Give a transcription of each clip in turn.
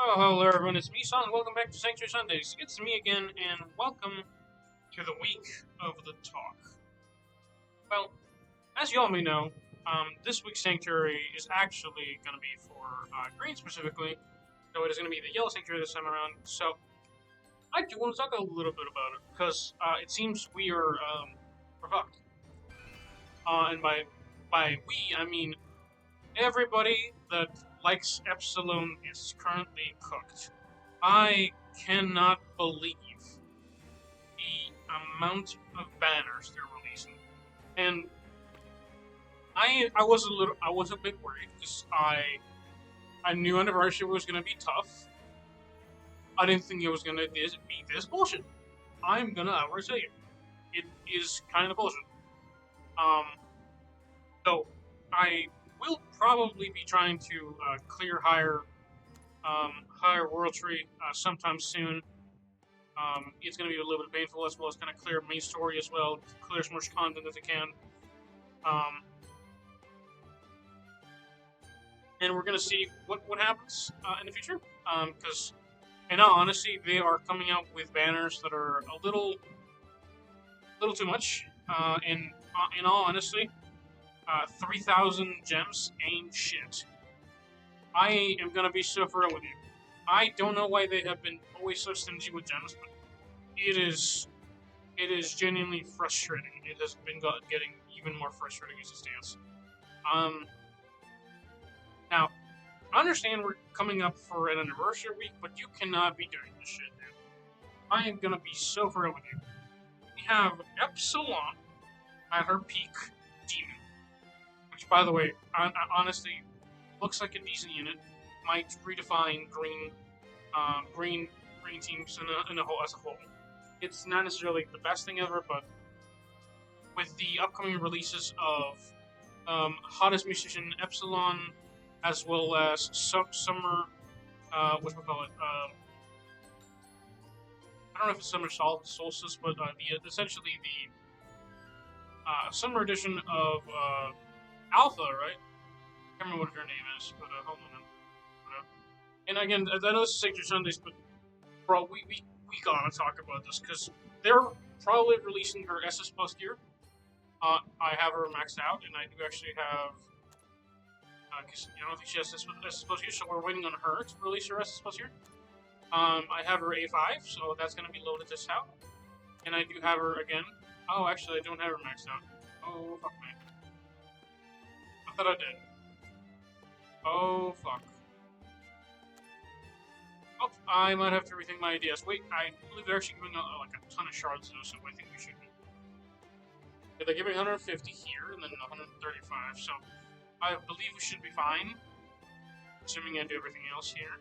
Oh, hello everyone, it's me, Son. Welcome back to Sanctuary Sundays. It's me again, and welcome to the week of the talk. Well, as you all may know, this week's Sanctuary is actually going to be for green specifically, so it is going to be the Yellow Sanctuary this time around. So, I do want to talk a little bit about it, because it seems we are provoked. And by we, I mean everybody that likes Epsilon is currently cooked. I cannot believe the amount of banners they're releasing, and I was a bit worried because I knew anniversary was gonna be tough. I didn't think it was gonna be this bullshit. I'm gonna outright say it. It is kind of bullshit. Um, so I will probably be trying to clear higher world tree sometime soon. It's going to be a little bit painful as well as kind of clear main story as well, clear as much content as I can. Um, and we're going to see what happens in the future. Because, in all honesty, they are coming out with banners that are a little too much. In all honesty, 3,000 gems ain't shit. I am going to be so real with you. I don't know why they have been always so stingy with gems, but it is genuinely frustrating. It has been getting even more frustrating as it stands. Um, Now, I understand we're coming up for an anniversary week, but you cannot be doing this shit, dude. I am gonna be so real with you. We have Epsilon at her peak demon, which, by the way, honestly looks like a decent unit. Might redefine green teams in a whole as a whole. It's not necessarily the best thing ever, but with the upcoming releases of Hottest Musician Epsilon, as well as Summer, whatchamacallit, I don't know if it's Summer Solstice, but essentially the Summer edition of Alpha, right? I can't remember what her name is, but hold on. And again, I know this is Sanctuary Sundays, but bro, we gotta talk about this because they're probably releasing her SS Plus gear. I have her maxed out, and I do actually have. Because I don't think she has SS Plus gear, so we're waiting on her to release her SS Plus gear. I have her A5, so that's going to be loaded this out. And I do have her again. Oh, actually, I don't have her maxed out. Oh, fuck me. I thought I did. Oh, fuck. Oh, I might have to rethink my ideas. Wait, I believe they're actually giving like a ton of shards, though, so I think we should be. Yeah, they're giving 150 here, and then 135, so I believe we should be fine. Assuming I do everything else here.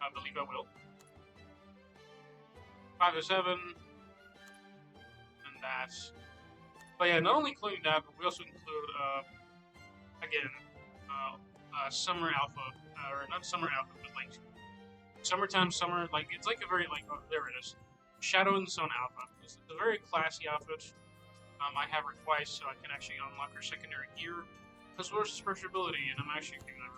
I believe I will. 5 to 7. And that. But yeah, not only including that, but we also include, again, Summer Alpha. Or not Summer Alpha, but like Summertime Summer. Like, it's like a very, like, oh, there it is. Shadow and Sun Alpha. It's a very classy outfit. I have her twice, so I can actually unlock her secondary gear. As well as special ability, and I'm actually thinking that.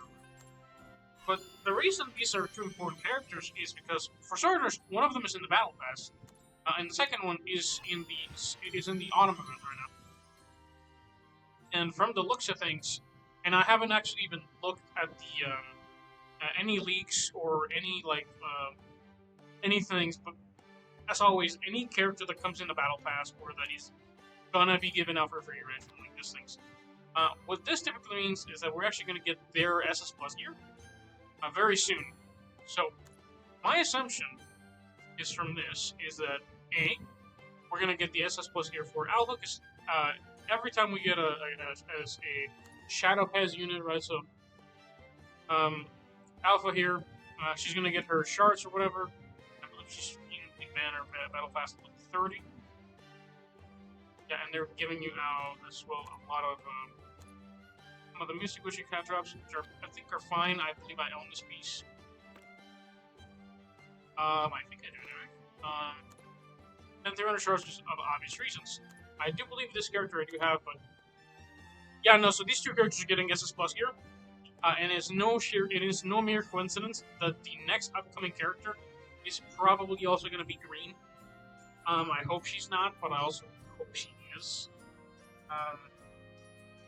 But the reason these are two important characters is because, for starters, one of them is in the battle pass, and the second one is in the autumn event right now. And from the looks of things, and I haven't actually even looked at the any leaks or any any things, but as always, any character that comes in the battle pass or that is gonna be given out for free originally, like these things. What this typically means is that we're actually going to get their SS Plus gear very soon. So, my assumption is from this is that A, we're going to get the SS Plus gear for Alpha, because every time we get a Shadow Pass unit, right? So, Alpha here, she's going to get her shards or whatever. I believe she's in Big Banner Battle Pass 30. Yeah, and they're giving you out as well a lot of some of the Mystic Witchy cat drops, which I think are fine. I believe I own this piece. I think I do anyway. And 300 shards just of obvious reasons. I do believe this character I do have, but yeah, no. So these two characters are getting SS Plus gear. And it is no mere coincidence that the next upcoming character is probably also going to be green. I hope she's not, but I also hope she is.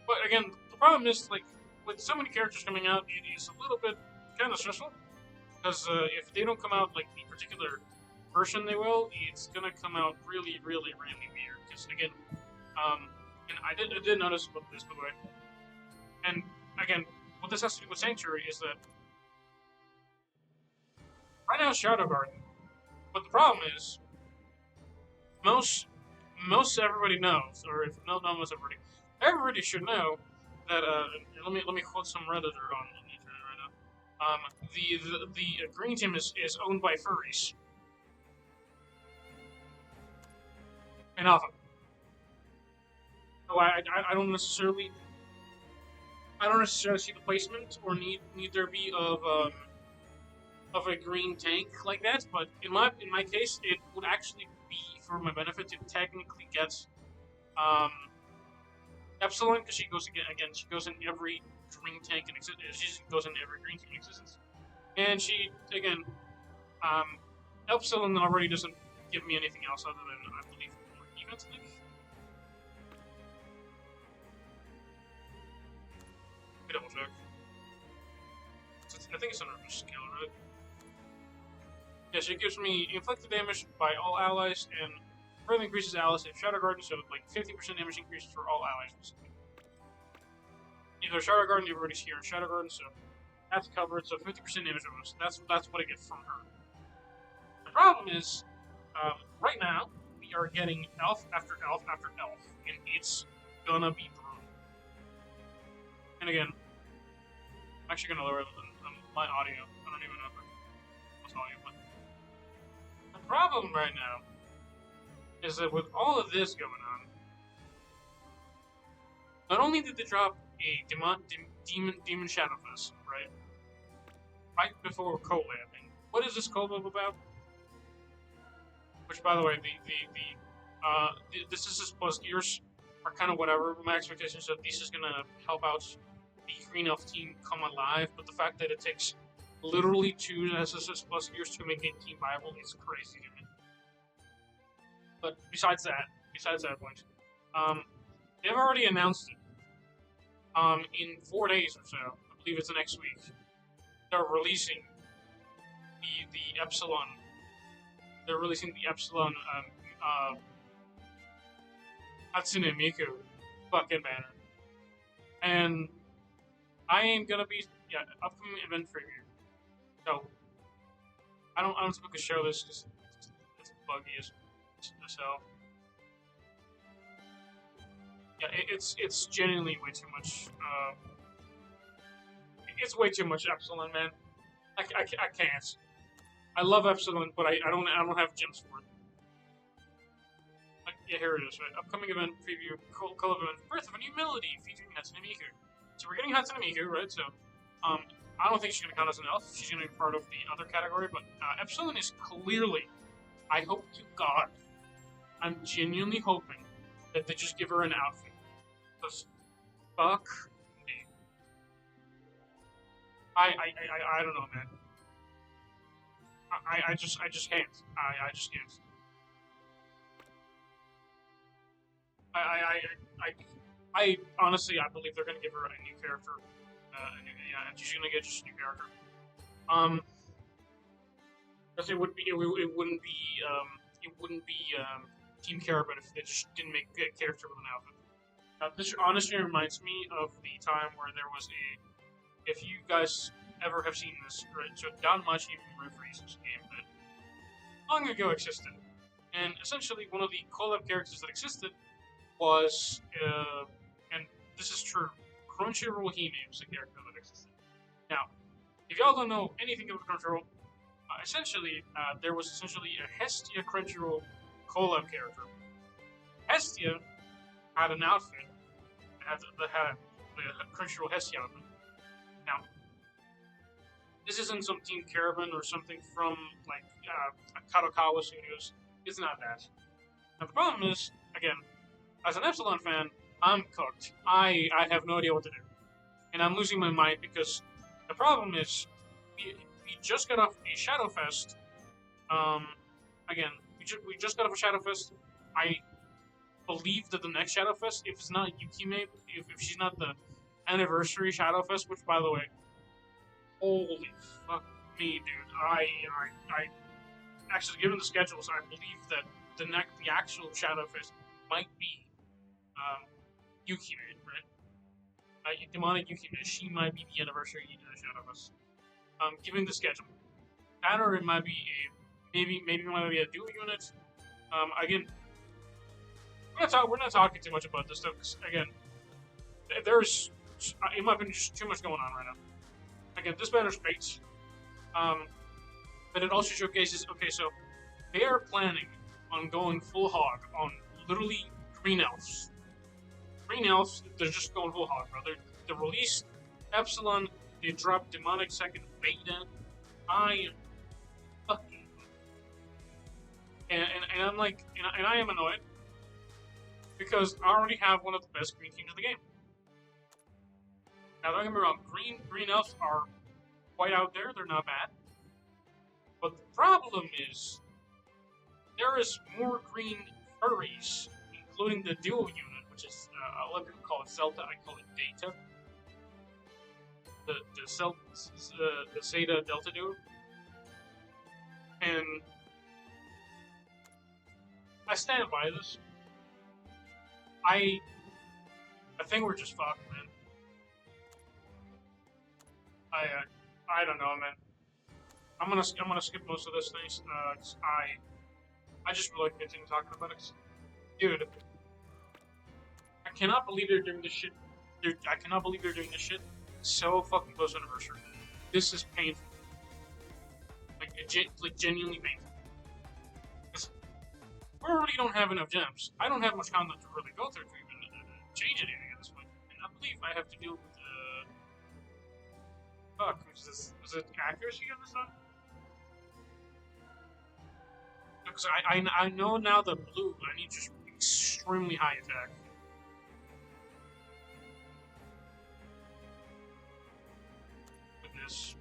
But again, the problem is, like, with so many characters coming out, it is a little bit kind of stressful. Because if they don't come out like the particular version they will, it's gonna come out really, really, really weird. Because again, and I did notice about this, by the way. And again, what this has to do with Sanctuary is that right now it's Shadow Garden, but the problem is most everybody knows, or if not most everybody should know that. Let me quote some redditor on the internet right now. The green team is owned by furries. And Alpha. So I don't necessarily see the placement or need there be of a green tank like that, but in my case it would actually be for my benefit to technically get Epsilon, because she goes she goes in every green tank in existence. She goes in every green team in existence. And she again Epsilon already doesn't give me anything else other than I believe more defense link. Double check. I think it's under skill, right? Yeah, she gives me inflicted damage by all allies and further increases allies if Shadow Garden, so like 50% damage increases for all allies. Either Shadow Garden, everybody's here in Shadow Garden, so that's covered. So 50% damage bonus. That's what I get from her. The problem is, right now we are getting elf after elf after elf, and it's gonna be brutal. And again, I'm actually gonna lower my audio. I don't even know if it's audio, but the problem right now is that with all of this going on, not only did they drop a Demon Shadowfest, right? Right before collabing. What is this collab about? Which, by the way, the Sisters Plus gears are kind of whatever. My expectations are that this is gonna help out the Green Elf team come alive, but the fact that it takes literally 2 Sisters Plus gears to make a team viable is crazy to me. But besides that point, they've already announced it. In 4 days or so, I believe it's the next week, they're releasing the Epsilon. They're releasing the Epsilon Hatsune Miku fucking banner, and I am gonna be upcoming event preview. So I don't suppose to show this because it's buggy as hell. Yeah, it's genuinely way too much. It's way too much Epsilon, man. I can't. I love Epsilon, but I don't have gems for it. Yeah, here it is. Right, upcoming event preview, collab event, Birth of a New Melody featuring Hatsune Miku. So we're getting Hatsune Miku, right? So, I don't think she's gonna count as an elf. She's gonna be part of the other category. But Epsilon is clearly. I hope to God, I'm genuinely hoping that they just give her an outfit. Because, fuck me. I don't know, man. I just can't. I just can't. I honestly, I believe they're gonna give her a new character. And she's gonna get just a new character. Because it wouldn't be Team Caravan if they just didn't make a character with an outfit. This honestly reminds me of the time where there was if you guys ever have seen this, right? So Danmachi Referees is a game that long ago existed, and essentially one of the collab characters that existed was, and this is true, Crunchyroll Hime was a character that existed. Now, if y'all don't know anything about Crunchyroll, essentially there was essentially a Hestia Crunchyroll collab character. Hestia had an outfit that had a Crunchyroll Hestia outfit. Now, this isn't some Team Caravan or something from like Kadokawa Studios. It's not that. Now the problem is, again, as an Epsilon fan, I'm cooked. I have no idea what to do. and I'm losing my mind because the problem is we just got off a Shadowfest. Again, we just got off a Shadowfest. I believe that the next Shadowfest, if it's not Yukime, if she's not the anniversary Shadowfest, which by the way, holy fuck me, dude, I actually, given the schedules, I believe that the actual Shadowfest might be Yukime, right? Demonic Yukime, she might be the anniversary Shadowfest. Given the schedule, that or it might be maybe it might be a dual unit. Again, we're not talking too much about this stuff because again, there's in my opinion just too much going on right now. Again, this banner's great, but it also showcases. Okay, so they are planning on going full hog on literally green elves. Green elves, they're just going full hog, bro. They released Epsilon. They dropped demonic second beta. I am fucking, and I'm like, and I am annoyed because I already have one of the best green teams in the game. Now, don't get me wrong, green elves are quite out there. They're not bad, but the problem is there is more green furries, including the dual unit, which is a lot of people call it Celta. I call it Data. The Zeta Delta duo, and I stand by this. I think we're just fucked, man. I don't know, man. I'm gonna skip most of this things. I just really like continue talking about it. Dude, I cannot believe they're doing this shit. I cannot believe they're doing this shit so fucking close to anniversary. This is painful. Like genuinely painful. Because we already don't have enough gems. I don't have much content to really go through to even change anything at this point. And I believe I have to deal with fuck, was it accuracy on this one? Because I know now the blue, I need just extremely high attack. With this.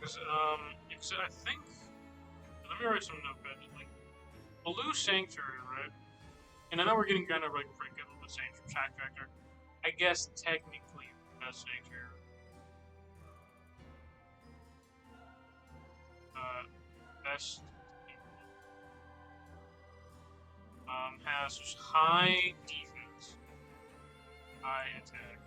Because, I think, let me write some notepad, like, blue sanctuary, right? And I know we're getting kind of like pretty good with the sanctuary attack factor. I guess technically best sanctuary. Best has just high defense, high attack.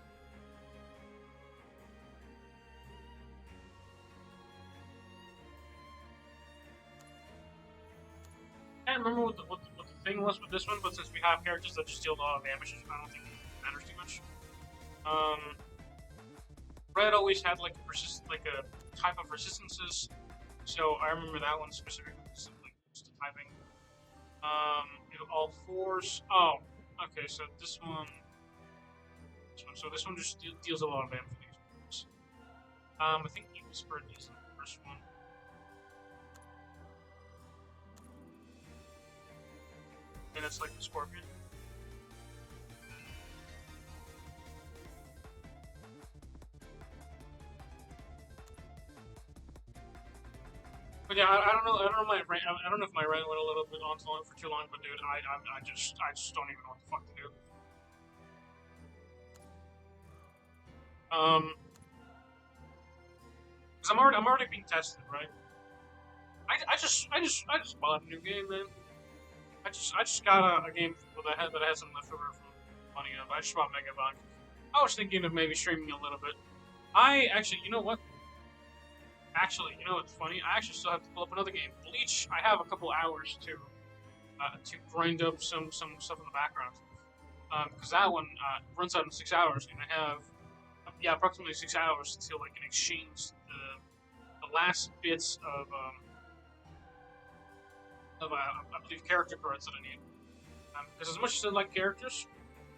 I can't remember what the thing was with this one, but since we have characters that just deal a lot of damage, I don't think it matters too much. Red always had like a type of resistances, so I remember that one specifically, simply just the typing. All fours. Oh, okay. So this one. So this one just deals a lot of damage for these ones. I think Evil Spirit is the first one. And it's like the Scorpion. But yeah, I don't know. I don't know my rant. I don't know if my rant went a little bit on for too long. But dude, I just don't even know what the fuck to do. Because I'm already being tested, right? I just bought a new game, man. I just got a game that I had some leftover from money of. I just bought Megabank. I was thinking of maybe streaming a little bit. I actually, you know what? Actually, you know what's funny? I actually still have to pull up another game. Bleach, I have a couple hours to grind up some stuff in the background. Because that one runs out in 6 hours, and I have approximately 6 hours until I can exchange the last bits of I believe character cards that I need. Because as much as I like characters,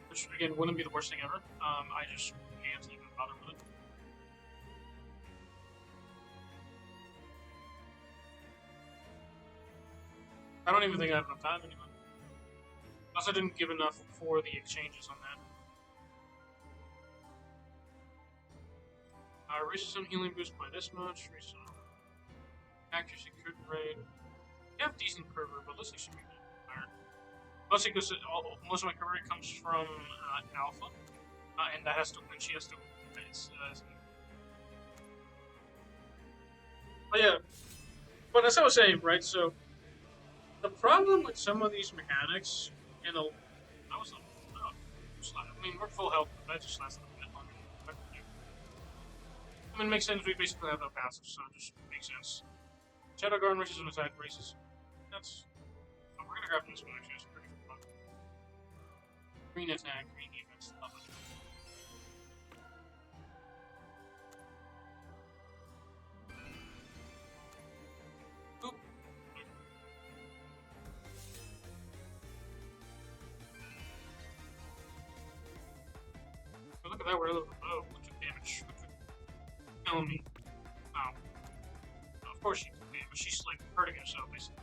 which again wouldn't be the worst thing ever, I just can't even bother with it. I don't even think I have enough time anymore. Plus, I didn't give enough for the exchanges on that. Raises some healing boost by this much. Raises some accuracy, crit rate. You have decent crit rate, but let's see some higher. Mostly because most of my crit rate comes from Alpha, and that has to, and she has to. But yeah, but as I was saying, right? So the problem with some of these mechanics, you know, I was, I mean, we're full health, but that just lasted a bit longer. I mean, it makes sense. We basically have no passive, so it just makes sense. Shadow Guard races and attack races. That's. Oh, we're gonna grab this one actually. It's pretty fun. Green attack, green defense. Love it. Oop. Oh, look at that. We're a little bit low. Bunch of damage. Killing me. Oh. Of course she can damage. She's like hurting herself basically.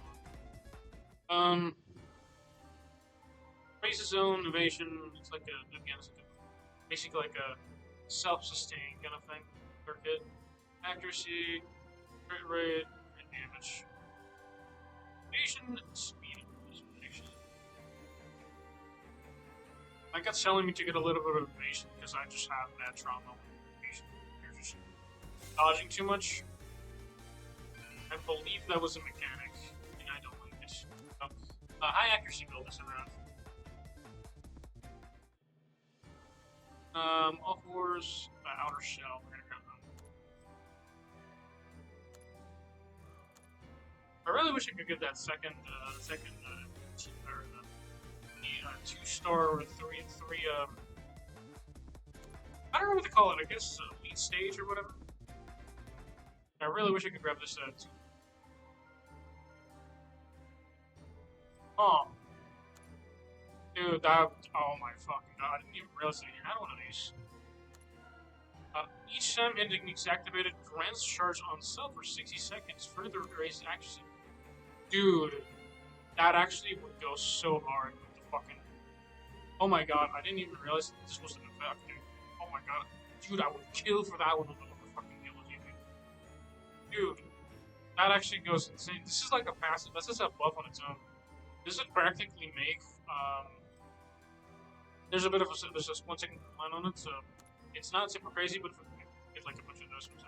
Raises zone, evasion, it's like a, again, it's like basically like a self-sustain kind of thing. Per hit. Accuracy, crit rate, and damage. Evasion, speed, actually. My gut's telling me to get a little bit of evasion because I just have bad trauma with evasion. You're just dodging too much. I believe that was a mechanic, and I don't like it. So, high accuracy build this around. All fours, outer shell, we're gonna grab them. I really wish I could get that second 2-star or three, I don't know what to call it, I guess lead stage or whatever. I really wish I could grab this too. Oh. Dude, that, oh my fucking god, I didn't even realize that you had one of these. Each time ending is activated, grants charge on self for 60 seconds, further raises accuracy. Dude, that actually would go so hard with the fucking... Oh my god, I didn't even realize that this was an effect, dude. Oh my god. Dude, I would kill for that one with the fucking ability, dude. Dude, that actually goes insane. This is like a passive, this is a buff on its own. This would practically make, there's a bit of a, there's just 1 second line on it, so it's not super crazy, but get like a bunch of those from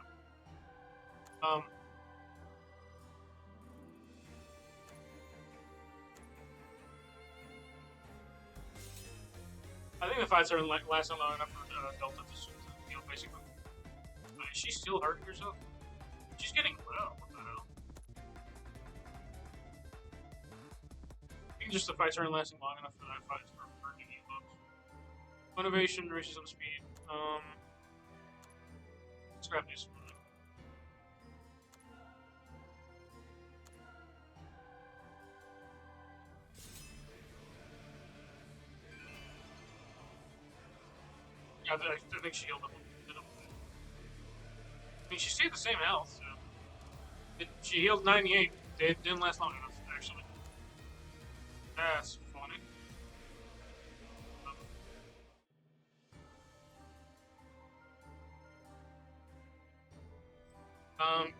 I think the fights are lasting long enough for Delta to heal, basically. Is she still hurting herself? She's getting well. What the hell? I think just the fights aren't lasting long enough for that fight for her to heal up. Motivation, races on speed. Let's grab this one. Yeah, I think she healed up a little bit. I mean, she stayed the same health, so. She healed 98. It didn't last long enough, actually. That's funny.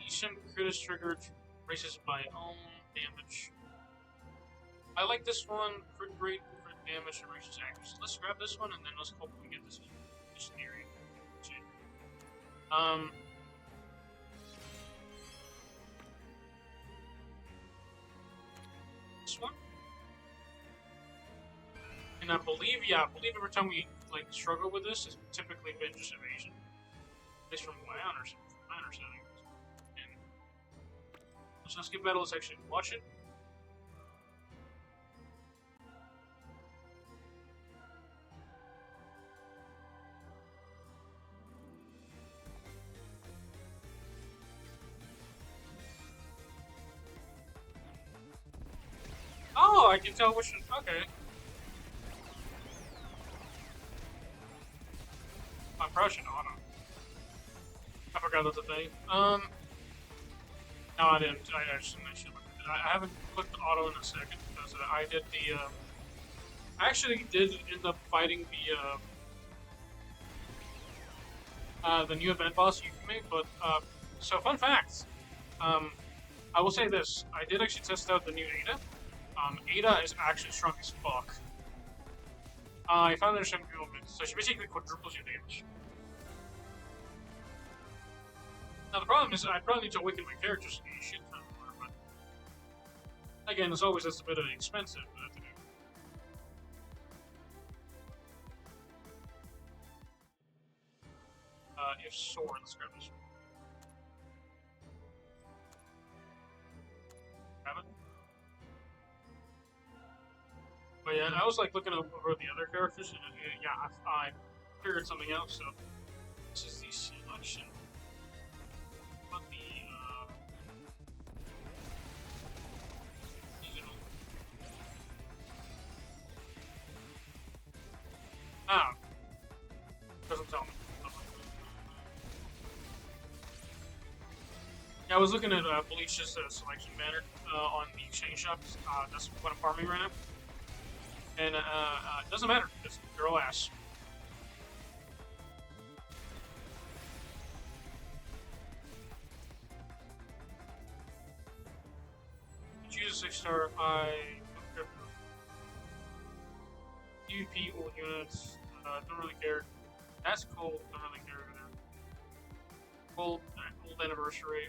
Each time crit is triggered, races by own damage. I like this one, crit rate, crit damage, and races accuracy. Let's grab this one, and then let's hope we get this theory. This one. And I believe every time we like struggle with this, it's typically been just evasion. At least from my understanding. And let's not skip battle, let's actually watch it. Oh, I can tell which one. Okay. I probably should auto. I forgot that's a thing. No, I didn't. I should look at it. I haven't clicked auto in a second because I did the. I actually did end up fighting the. the new event boss you made. But so fun fact, um, I will say this: I did actually test out the new Ada. Ada is actually strong as fuck. I found her some movement, so she basically quadruples your damage. Now the problem is I probably need to awaken my characters to be a shit ton more, but again, as always, that's a bit expensive to do. If sword, let's grab this one. Grab it. But yeah, I was like looking over the other characters, and yeah, I figured something out. So this is the selection. But the seasonal. Ah, doesn't tell me. Yeah, I was looking at Bleach's selection banner on the exchange shops. That's what I'm farming right now. And it doesn't matter, because they're all ass. Choose a 6-star, PvP old units, don't really care. That's cool, don't really care. Old anniversary.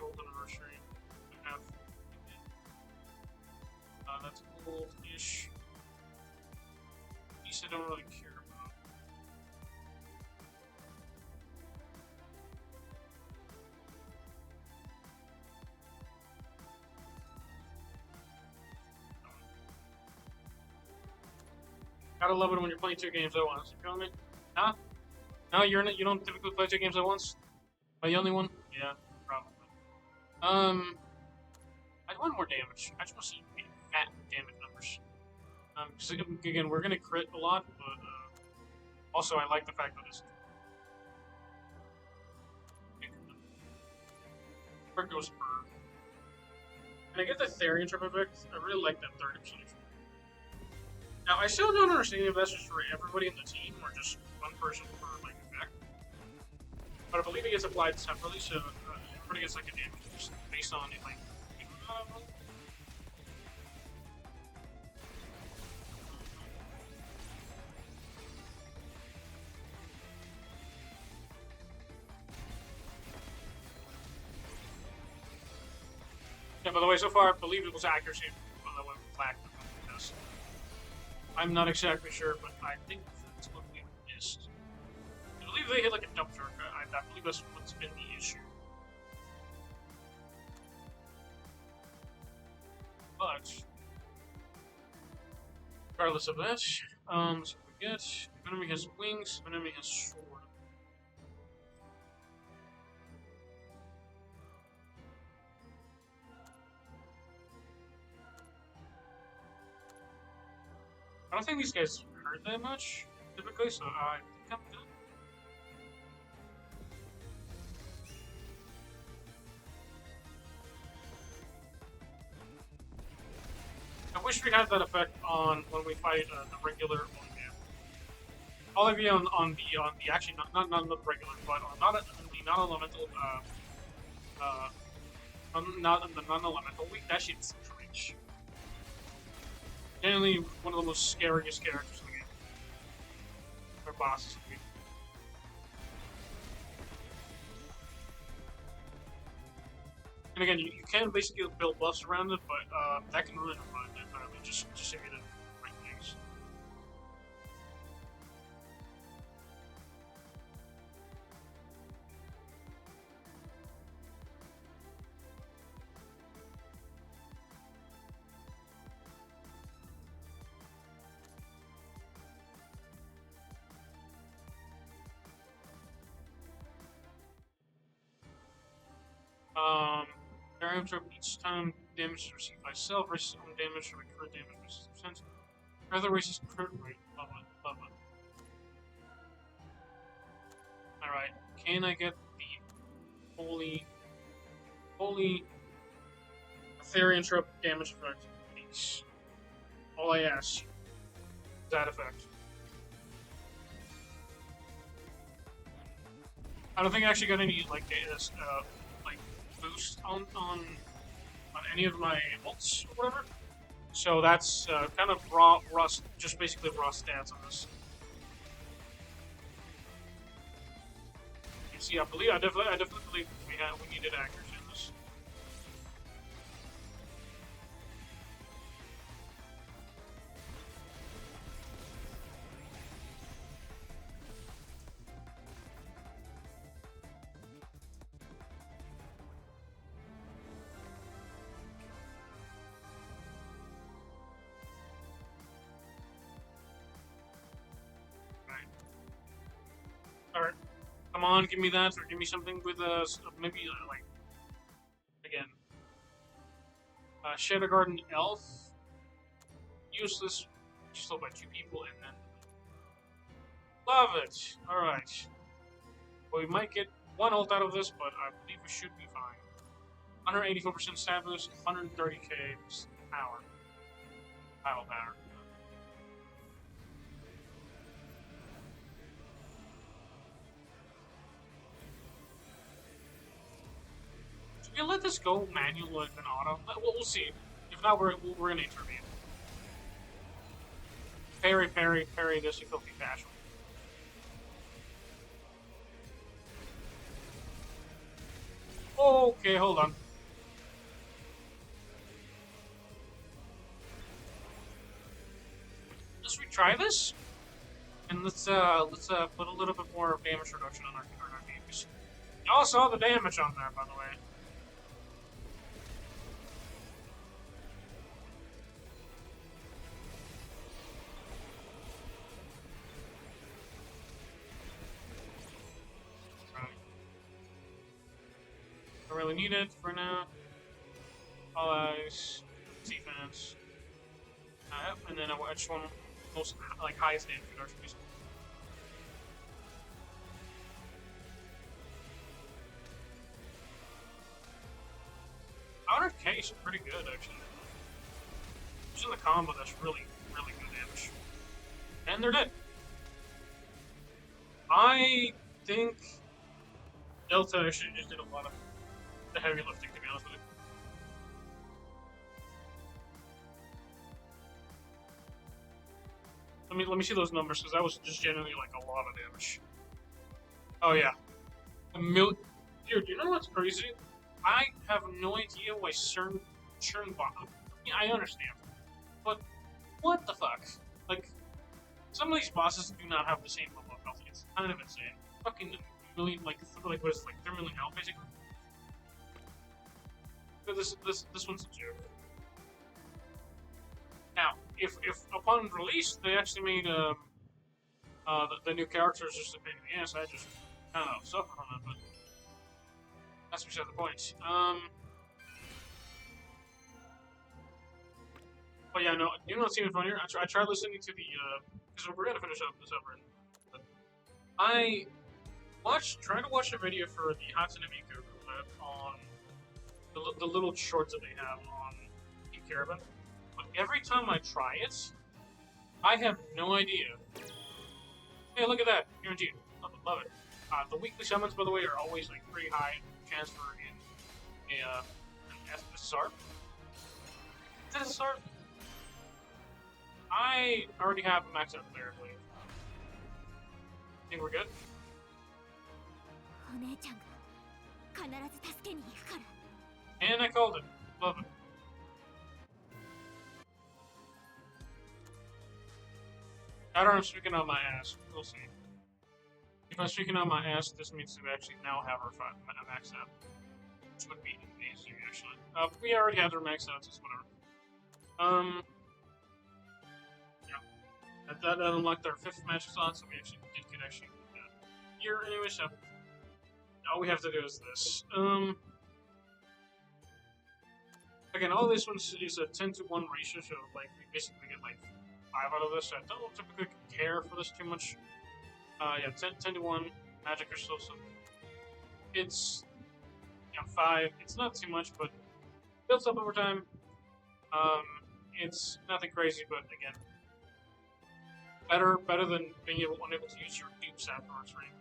That's old-ish. These I don't really care about. Gotta love it when you're playing 2 games at once. You feel me? Huh? No, you don't typically play 2 games at once? Am I the only one? Yeah, probably. I want more damage. I just want to see fat damage numbers. Because again, we're gonna crit a lot, but also I like the fact that it's crit goes per. And I get the Therian trip effect. I really like that 30%. Now I still don't understand if that's just for everybody in the team or just one person per like effect. But I believe it gets applied separately, so everybody gets like a damage boost based on it, like. Yeah, by the way, so far I believe it was accuracy on the one flag. I'm not exactly sure, but I think that's what we missed. I believe they hit like a dump truck. I believe that's what's been the issue. But regardless of that, so we get if enemy has wings, if enemy has sword. I don't think these guys hurt that much typically, so I think I'm good. I wish we had that effect on when we fight the regular Olympian. All of you on the actually not the regular, but on not the non-elemental not on the non-elemental week. That shit's cringe. Generally one of the most scariest characters in the game. Or bosses in the game. And again, you can basically build buffs around it, but that can ruin a run entirely. Just if you did the right things. Barrier trip each time damage received by self versus own damage or crit damage versus percent. Other races crit rate. Love it. Alright, can I get the holy Therian trip damage effect, please? All I ask. That effect. I don't think I actually got any like like boost on any of my ults or whatever. So that's kind of raw, just basically raw stats on this. You see, I definitely believe we needed accuracy in this. Alright. Come on, give me that, or give me something with maybe like again. Shadow Garden Elf. Useless, just by 2 people, and then love it. Alright. Well, we might get 1 ult out of this, but I believe we should be fine. 184% stat boost, 130k power. Battle power. Should we let this go manual and auto? We'll see. If not, we're gonna intervene. Parry this, you filthy fashion. Okay, hold on. Let's retry this, and let's put a little bit more damage reduction on our games. Y'all saw the damage on there, by the way. Don't really need it for now. All eyes, defense, and then I just want most like highest damage reduction. Basically. 100k is pretty good actually. Using the combo, that's really good damage. And they're dead. I think Delta actually just did a lot of the heavy lifting, to be honest with you. Let me see those numbers, because that was just generally like a lot of damage. Oh yeah, Dude, you know what's crazy? I have no idea why certain bottom. Yeah, I understand, but what the fuck? Like, some of these bosses do not have the same level of health. It's kind of insane. Fucking million, like what is it, like 3 million health basically. But this one's a joke. Now, if upon release they actually made the new characters just a pain in the ass, I just kind of suffer from it, but that's beside the point. But yeah, no, you know what's even funnier? I tried listening to the because we're gonna finish up this over. I tried to watch a video for the Hatsune Miku clip on the little shorts that they have on Team Caravan. But every time I try it, I have no idea. Hey, look at that! Guaranteed. Love it. The weekly summons, by the way, are always like pretty high chance for an SSR. Is that SSR? I already have a max out there, I believe. Think we're good? And I called it. Love it. I don't know if I'm speaking on my ass. We'll see. If I'm speaking on my ass, this means we actually now have our max out. Which would be amazing, actually. We already have our max outs, it's whatever. Yeah. That unlocked our 5th magic slot, so we actually could actually here anyway, so all we have to do is this. Again, all this one is a 10-to-1 ratio, so like we basically get like 5 out of this. So I don't typically care for this too much. Yeah, 10-to-1 magic crystals. So it's 5. It's not too much, but builds up over time. It's nothing crazy, but again, better than being unable to use your dupes afterwards, right?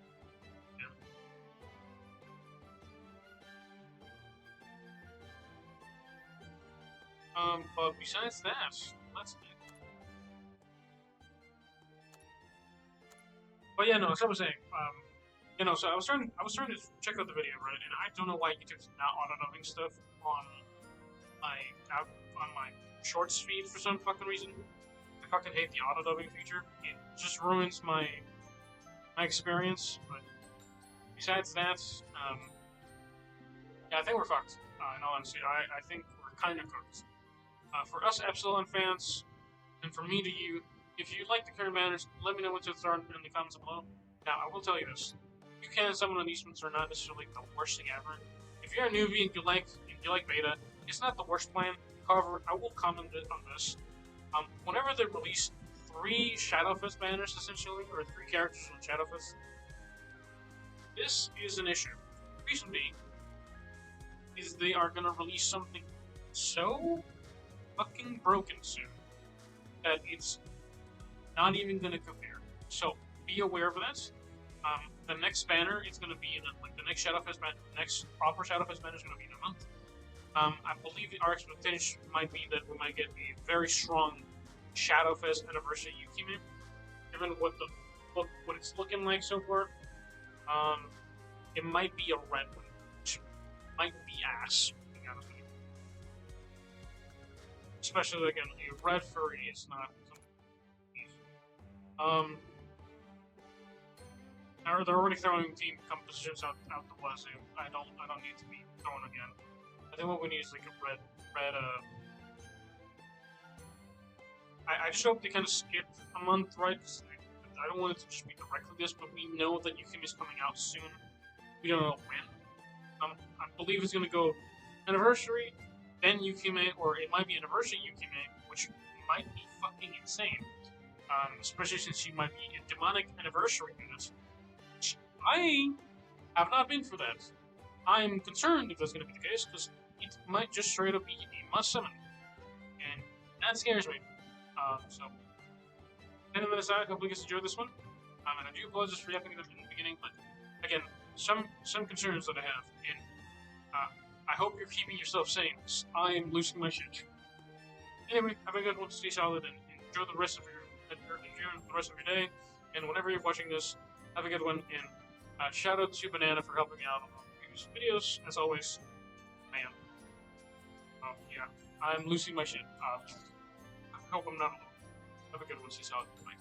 But besides that, let's. But yeah, no. As I was saying, so I was trying to check out the video, right? And I don't know why YouTube's not auto-dubbing stuff on my on my shorts feed for some fucking reason. I fucking hate the auto-dubbing feature. It just ruins my experience. But besides that, yeah, I think we're fucked. In all honesty, I think we're kind of cooked. For us Epsilon fans, and from me to you, if you like the current banners, let me know what your thoughts in the comments below. Now, I will tell you this: you can summon on these ones are not necessarily the worst thing ever. If you're a newbie and you like beta, it's not the worst plan. However, I will comment on this. Whenever they release 3 Shadowfist banners, essentially, or 3 characters on Shadowfist, this is an issue. The reason being is they are going to release something so fucking broken soon that it's not even going to compare. So be aware of this. The next banner is going to be the next Shadowfest banner, next proper Shadowfest banner is going to be in a month. I believe our expectation might be that we might get a very strong Shadowfest anniversary Yukime, given what it's looking like so far. It might be a red one, which might be ass. To be honest with you. Especially again, a red furry is not. They're already throwing team compositions out the wazoo. I don't need to be throwing again. I think what we need is like a red. I just hope they kind of skipped a month, right? Cause I don't want it to just be directly this, but we know that Yukime is coming out soon. We don't know when. I believe it's gonna go anniversary, then Yukime, or it might be anniversary Yukime, which might be fucking insane. Especially since she might be a demonic anniversary unit. I have not been for that. I'm concerned if that's going to be the case, because it might just straight up be a must summon. And that scares me. So, anyway, aside, I hope you guys enjoyed this one. And I do apologize for yapping at the beginning, but again, some concerns that I have. And I hope you're keeping yourself sane, because I am losing my shit. Anyway, have a good one, stay solid, and enjoy the rest of your day. And whenever you're watching this, have a good one, and shout out to Banana for helping me out on previous videos, as always. Man. Yeah, I'm losing my shit. I hope I'm not alone. Have a good one, stay solid. Bye.